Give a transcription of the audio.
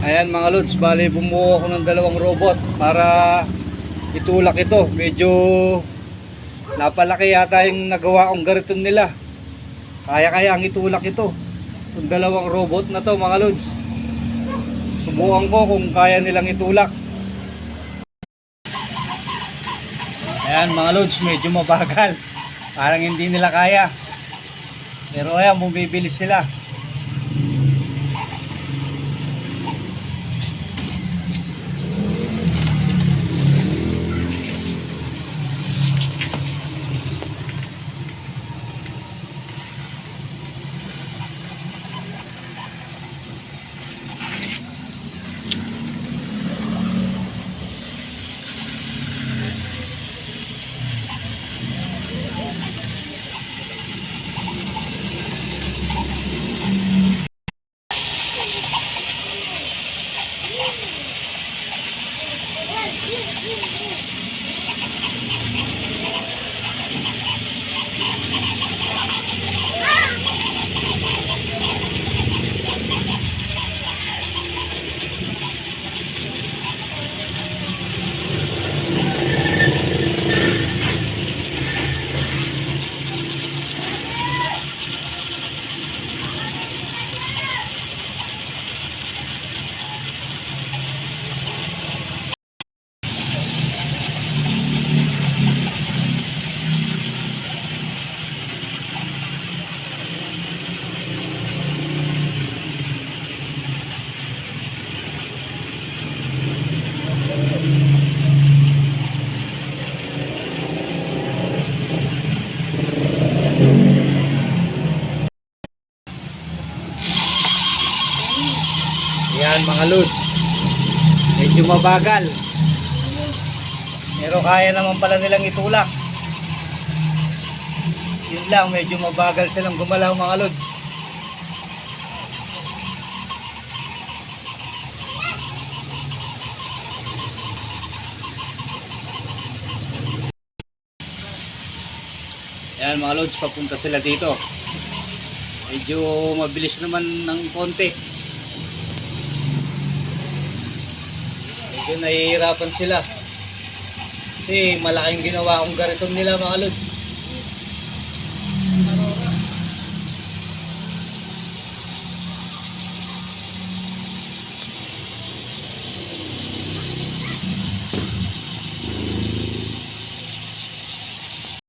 Ayan mga lods, bali bumuo ako ng dalawang robot para itulak ito. Medyo napalaki yata yung nagawa kong gariton nila. Kaya ang itulak ito. Itong dalawang robot na to mga lods. Subukan ko kung kaya nilang itulak. Ayan mga lods, medyo mabagal. Parang hindi nila kaya. Pero ayan, bumibilis sila. Yan mga lods, medyo mabagal, pero kaya naman pala nilang itulak. Yun lang, medyo mabagal silang gumalaw mga lods. Yan mga lods, papunta sila dito. Medyo mabilis naman ng konti. Medyo nahihirapan sila kasi malaking ginawa kong gariton nila mga lods.